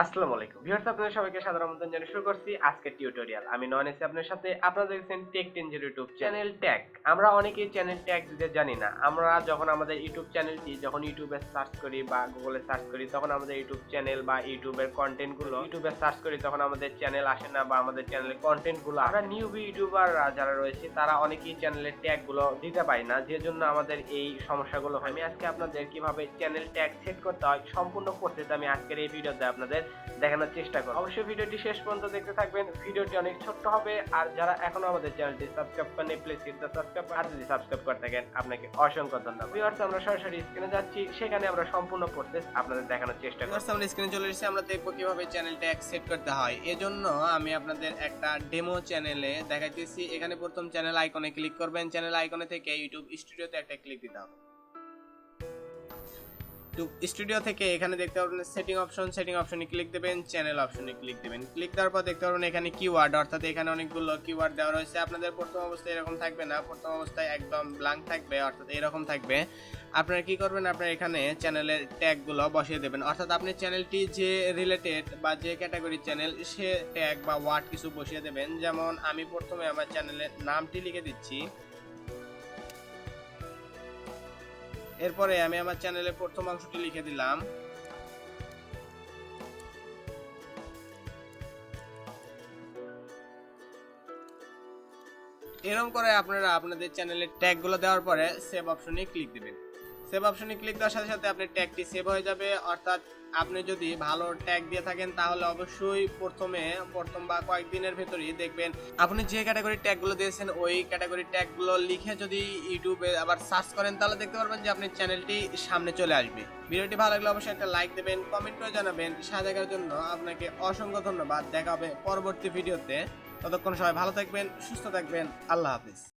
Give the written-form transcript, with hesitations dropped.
আসসালামু আলাইকুম ভিউয়ার্স, আপনাদের সবাইকে সাদর আমন্ত্রণ জানিয়ে শুরু করছি আজকের টিউটোরিয়াল। আমি নয়ন আছি আপনার সাথে। আপনারা দেখছেন টেক টেনজের ইউটিউব চ্যানেল ট্যাগ। আমরা অনেকেই চ্যানেল ট্যাগ দিতে জানি না। আমরা যখন আমাদের ইউটিউব চ্যানেলটি ইউটিউবে সার্চ করি বা গুগলে সার্চ করি, তখন আমাদের ইউটিউব চ্যানেল বা ইউটিউবের কন্টেন্ট গুলো ইউটিউবে সার্চ করি, তখন আমাদের চ্যানেল আসে না বা আমাদের চ্যানেলের কন্টেন্ট গুলো আমরা নিউবি ইউটিউবাররা যারা রয়েছে তারা অনেকেই চ্যানেলের ট্যাগ গুলো দিতে পারি না, যে জন্য আমাদের এই সমস্যাগুলো হয়। আমি আজকে আপনাদের কিভাবে চ্যানেল ট্যাগ সেট করতে হয় সম্পূর্ণ প্রসেস আমি আজকের এই ভিডিওতে আপনাদের দেখানোর চেষ্টা করব। অবশ্যই ভিডিওটি শেষ পর্যন্ত দেখতে থাকবেন। ভিডিওটি অনেক ছোট্ট হবে, আর যারা এখনো আমাদের চ্যানেলটি সাবস্ক্রাইব করেননি প্লিজ হিট দ্য সাবস্ক্রাইব, আর যদি সাবস্ক্রাইব করে থাকেন আপনাকে অসংখ্য ধন্যবাদ। ভিউয়ার্স, আমরা সরাসরি স্ক্রিনে যাচ্ছি, সেখানে আমরা সম্পূর্ণ প্রসেস আপনাদের দেখানোর চেষ্টা করব। ভিউয়ার্স, আমরা স্ক্রিনে চলে এসেছি। আমরা দেখব কিভাবে চ্যানেল ট্যাগ সেট করতে হয়। এজন্য আমি আপনাদের একটা ডেমো চ্যানেলে দেখাইতেছি। এখানে প্রথম চ্যানেল আইকনে ক্লিক করবেন। চ্যানেল আইকনে থেকে ইউটিউব স্টুডিওতে একটা ক্লিক দিতে হবে। স্টুডিও থেকে এখানে দেখতে পাবেন সেটিং অপশনে ক্লিক দেবেন, চ্যানেল অপশনে ক্লিক দেবেন। ক্লিক দেওয়ার পর দেখতে পাবেন এখানে কিওয়ার্ড, অর্থাৎ এখানে অনেকগুলো কিওয়ার্ড দেওয়া রয়েছে। আপনাদের প্রথম অবস্থায় এরকম থাকবে না, প্রথম অবস্থায় একদম ব্ল্যাঙ্ক থাকবে, অর্থাৎ এরকম থাকবে। আপনারা কি করবেন, আপনারা এখানে চ্যানেলের ট্যাগগুলো বসিয়ে দেবেন, অর্থাৎ আপনি চ্যানেলটি যে রিলেটেড বা যে ক্যাটাগরির চ্যানেল সে ট্যাগ বা ওয়ার্ড কিছু বসিয়ে দেবেন। যেমন আমি প্রথমে আমার চ্যানেলের নামটি লিখে দিচ্ছি। এরপরে আমি আমার চ্যানেলের প্রথম অংশটি লিখে দিলাম। এরকম করে আপনারা আপনাদের চ্যানেলের ট্যাগ গুলো দেওয়ার পরে সেভ অপশনে ক্লিক দিবেন। সেভ অপশনে ক্লিক দেওয়ার সাথে সাথে আপনার ট্যাগটি সেভ হয়ে যাবে। অর্থাৎ আপনি যদি ভালো ট্যাগ দিয়ে থাকেন তাহলে অবশ্যই প্রথম বা কয়েকদিনের ভেতরেই দেখবেন আপনি যে ক্যাটাগরির ট্যাগ গুলো দিয়েছেন ওই ক্যাটাগরির ট্যাগ গুলো লিখে যদি ইউটিউবে আবার সার্চ করেন তাহলে দেখতে পারবেন যে আপনার চ্যানেলটি সামনে চলে আসবে। ভিডিওটি ভালো লাগলে অবশ্যই একটা লাইক দেবেন, কমেন্ট করে জানাবেন। সাথে থাকার জন্য আপনাকে অসংখ্য ধন্যবাদ। দেখা হবে পরবর্তী ভিডিওতে। ততক্ষণ সবাই ভালো থাকবেন, সুস্থ থাকবেন। আল্লাহ হাফেজ।